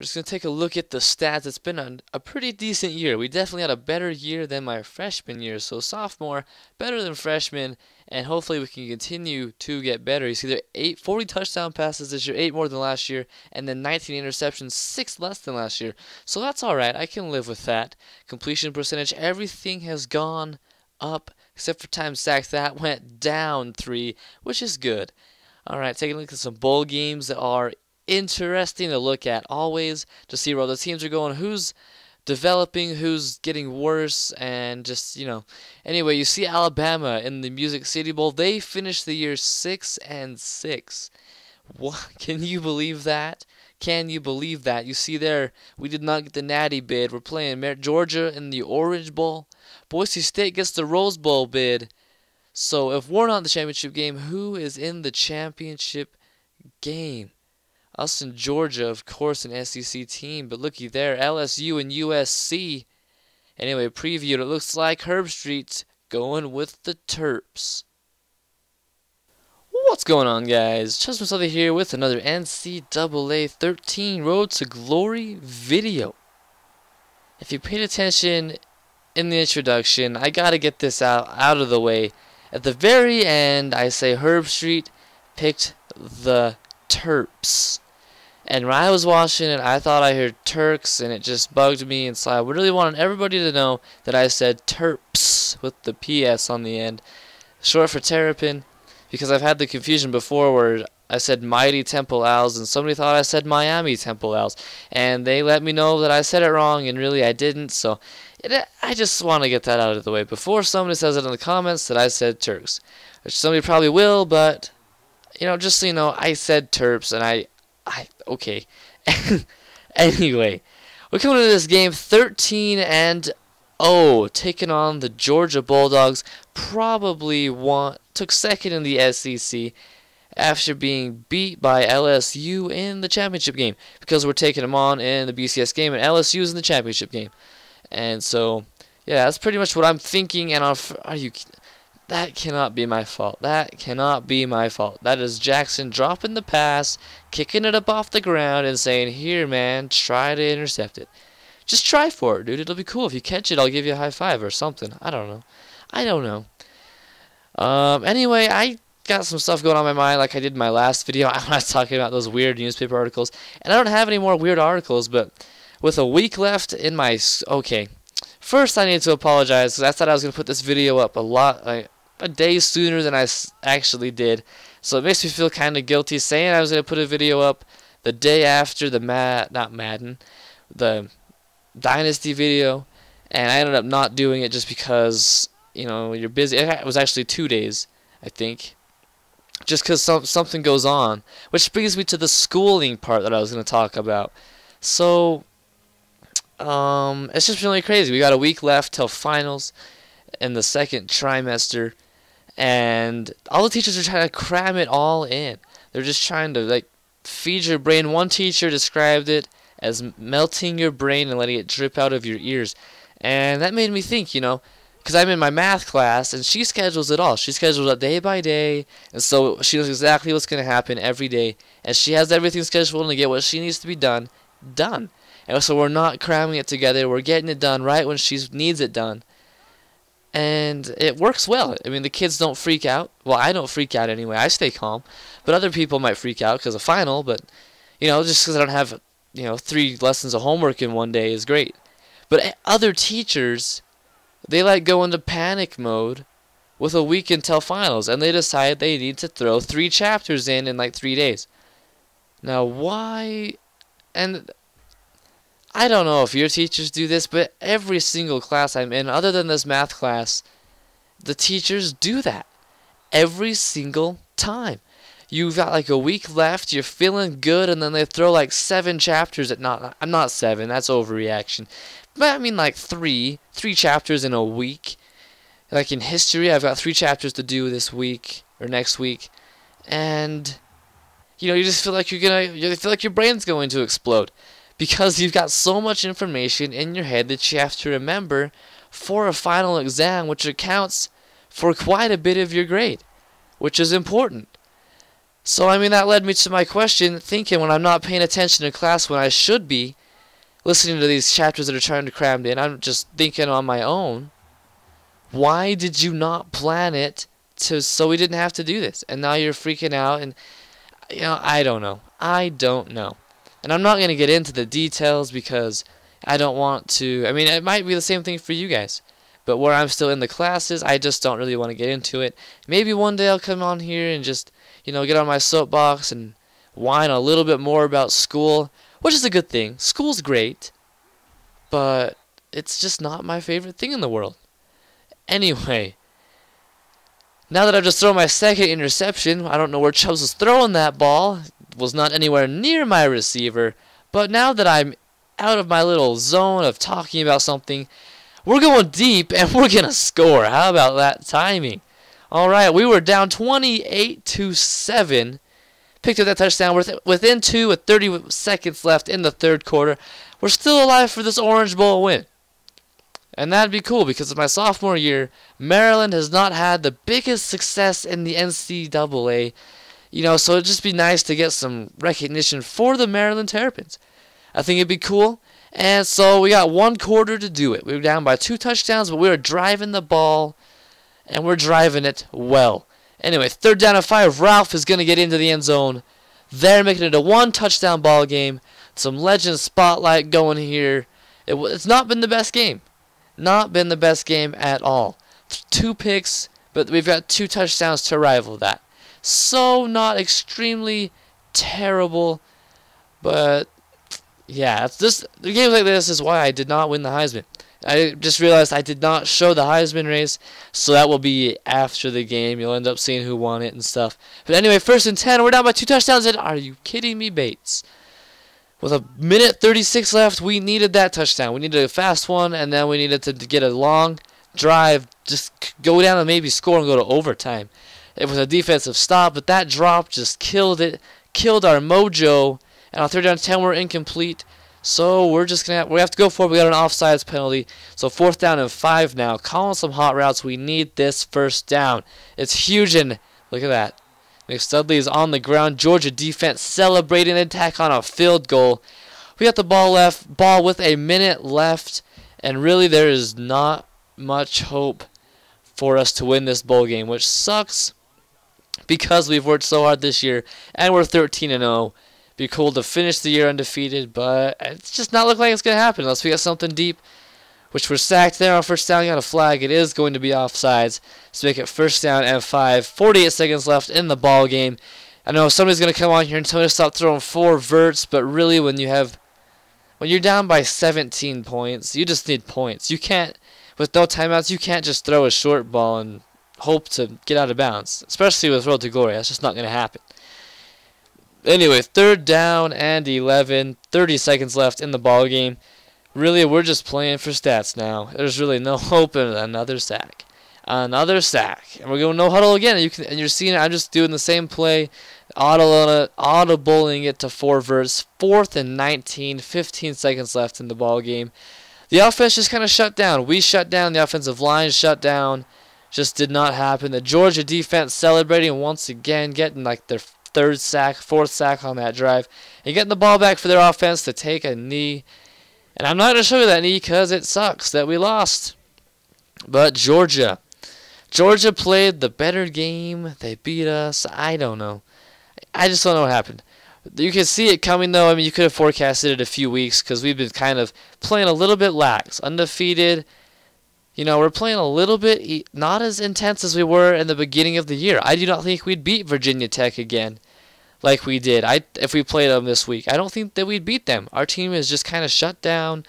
We're just going to take a look at the stats. It's been a pretty decent year. We definitely had a better year than my freshman year. So sophomore, better than freshman, and hopefully we can continue to get better. You see there 40 touchdown passes this year, 8 more than last year, and then 19 interceptions, 6 less than last year. So that's all right. I can live with that. Completion percentage, everything has gone up except for time sacks. That went down 3, which is good. All right, taking a look at some bowl games that are interesting to look at always, to see where the teams are going, who's developing, who's getting worse, and just, anyway, you see Alabama in the Music City Bowl. They finished the year 6-6. What? Can you believe that? Can you believe that? You see there, we did not get the Natty bid. We're playing Georgia in the Orange Bowl. Boise State gets the Rose Bowl bid. So if we're not in the championship game, who is in the championship game? Us and Georgia, of course, an SEC team, but looky there, LSU and USC. Anyway, preview, it looks like Herb Street's going with the Terps. What's going on, guys? Chubs McStudly here with another NCAA 13 Road to Glory video. If you paid attention in the introduction, I gotta get this out of the way. At the very end, I say Herb Street picked the Terps. And when I was watching it, I thought I heard Turks, and it just bugged me, and so I really wanted everybody to know that I said Terps with the PS on the end, short for Terrapin, because I've had the confusion before where I said Mighty Temple Owls, and somebody thought I said Miami Temple Owls, and they let me know that I said it wrong, and really I didn't, so I just want to get that out of the way before somebody says it in the comments that I said Turks, which somebody probably will, but, just so you know, I said Terps, and okay. Anyway, we're coming into this game 13-0, taking on the Georgia Bulldogs. Probably took second in the SEC after being beat by LSU in the championship game, because we're taking them on in the BCS game, and LSU's in the championship game. And so, yeah, that's pretty much what I'm thinking. And that cannot be my fault. That cannot be my fault. That is Jackson dropping the pass, kicking it up off the ground, and saying, "Here, man, try to intercept it. Just try for it, dude. It'll be cool. If you catch it, I'll give you a high five or something." I don't know. Anyway, I got some stuff going on in my mind like I did in my last video. I was talking about those weird newspaper articles. And I don't have any more weird articles, but with a week left in my... Okay. First, I need to apologize, because I thought I was going to put this video up a day sooner than I actually did. So it makes me feel kind of guilty saying I was going to put a video up the day after the the Dynasty video, and I ended up not doing it just because, you're busy. It was actually 2 days, I think, just because something goes on, which brings me to the schooling part that I was going to talk about. So, it's just really crazy. We got a week left till finals in the second trimester, and all the teachers are trying to cram it all in. They're just trying to feed your brain. One teacher described it as melting your brain and letting it drip out of your ears, and that made me think, because I'm in my math class, and she schedules it all. She schedules it day by day, and so she knows exactly what's going to happen every day, and she has everything scheduled to get what she needs to be done. And so we're not cramming it together. We're getting it done right when she needs it done. And it works well. I mean, the kids don't freak out. Well, I don't freak out anyway. I stay calm. But other people might freak out because of final. But, just because I don't have, 3 lessons of homework in one day is great. But other teachers, they go into panic mode with a week until finals. And they decide they need to throw 3 chapters in 3 days. Now, why? And I don't know if your teachers do this, but every single class I'm in, other than this math class, the teachers do that. Every single time. You've got a week left, you're feeling good, and then they throw 7 chapters at I'm not 7, that's overreaction. But I mean 3 chapters in a week. In history, I've got 3 chapters to do this week, or next week. And, you just feel like you feel like your brain's going to explode. Because you've got so much information in your head that you have to remember for a final exam, which accounts for quite a bit of your grade, which is important. So, I mean, that led me to my question, thinking when I'm not paying attention in class when I should be, listening to these chapters that are trying to cram in, I'm just thinking on my own, why did you not plan it so we didn't have to do this? And now you're freaking out, and, I don't know. I don't know. And I'm not going to get into the details because I don't want to. I mean, it might be the same thing for you guys. But where I'm still in the classes, I just don't really want to get into it. Maybe one day I'll come on here and just, get on my soapbox and whine a little bit more about school, which is a good thing. School's great, but it's just not my favorite thing in the world. Anyway, now that I've just thrown my second interception, I don't know where Chubs was throwing that ball. It was not anywhere near my receiver. But now that I'm out of my little zone of talking about something, we're going deep, and we're going to score. How about that timing? All right, we were down 28-7. Picked up that touchdown within 2 with 30 seconds left in the third quarter. We're still alive for this Orange Bowl win. And that'd be cool because of my sophomore year, Maryland has not had the biggest success in the NCAA. So it'd just be nice to get some recognition for the Maryland Terrapins. I think it'd be cool. And so we got 1 quarter to do it. We were down by 2 touchdowns, but we were driving the ball, and we're driving it well. Anyway, 3rd down and 5. Ralph is going to get into the end zone. They're making it a 1-touchdown ball game. Some legend spotlight going here. It's not been the best game. Not been the best game at all. 2 picks, but we've got 2 touchdowns to rival that. So not extremely terrible, but yeah, the games like this is why I did not win the Heisman. I just realized I did not show the Heisman race, so that will be after the game. You'll end up seeing who won it and stuff. But anyway, 1st and 10, we're down by 2 touchdowns, and are you kidding me, Bates? With a minute 36 left, we needed that touchdown. We needed a fast one, and then we needed to get a long drive, just go down and maybe score and go to overtime. It was a defensive stop, but that drop just killed it, killed our mojo. And on 3rd down and 10, we're incomplete. So we're just we have to go for it. We got an offsides penalty. So 4th down and 5 now. Calling some hot routes. We need this 1st down. It's huge, and look at that. McStudly is on the ground. Georgia defense celebrating an attack on a field goal. We got the ball with a minute left, and really there is not much hope for us to win this bowl game, which sucks because we've worked so hard this year, and we're 13-0. Be cool to finish the year undefeated, but it's just not looking like it's going to happen unless we got something deep, which we're sacked there on 1st down. Got a flag. It is going to be offsides. So make it 1st down and 5. 48 seconds left in the ball game. I know somebody's going to come on here and tell me to stop throwing 4 verts, but really when you're down by 17 points, you just need points. You can't, with no timeouts, you can't just throw a short ball and hope to get out of bounds, especially with Road to Glory. That's just not going to happen. Anyway, 3rd down and 11, 30 seconds left in the ball game. Really, we're just playing for stats now. There's really no hope in another sack. Another sack. And we're going no huddle again. And you're seeing it. I'm just doing the same play, audibling it to 4 verts. 4th and 19, 15 seconds left in the ball game. The offense just kind of shut down. We shut down. The offensive line shut down. Just did not happen. The Georgia defense celebrating once again, getting like their 4th sack on that drive, and getting the ball back for their offense to take a knee. And I'm not going to show you that knee because it sucks that we lost. But Georgia played the better game. They beat us. I don't know. I just don't know what happened. You can see it coming, though. I mean, you could have forecasted it a few weeks because we've been kind of playing a little bit lax. Undefeated. We're playing a little bit not as intense as we were in the beginning of the year. I do not think we'd beat Virginia Tech again like we did. If we played them this week, I don't think that we'd beat them. Our team is just kind of shut down,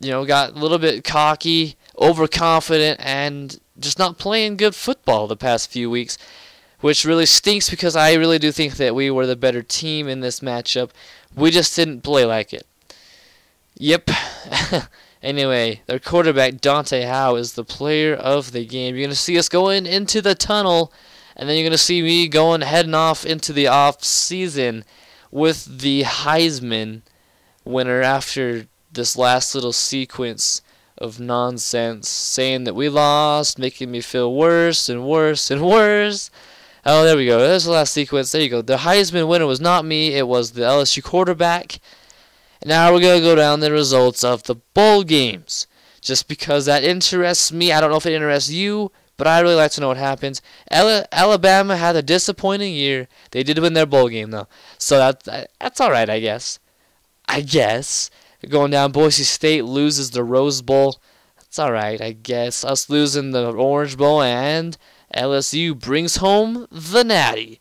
got a little bit cocky, overconfident, and just not playing good football the past few weeks, which really stinks because I really do think that we were the better team in this matchup. We just didn't play like it. Yep. Anyway, their quarterback, Dante Howe, is the player of the game. You're going to see us going into the tunnel, and then you're going to see me heading off into the off season with the Heisman winner after this last little sequence of nonsense, saying that we lost, making me feel worse and worse and worse. Oh, there we go. There's the last sequence. There you go. The Heisman winner was not me. It was the LSU quarterback. And now we're going to go down the results of the bowl games. Just because that interests me. I don't know if it interests you, but I really like to know what happens. Alabama had a disappointing year. They did win their bowl game, though. So that's all right, I guess. Going down, Boise State loses the Rose Bowl. That's all right, I guess. Us losing the Orange Bowl, and LSU brings home the Natty.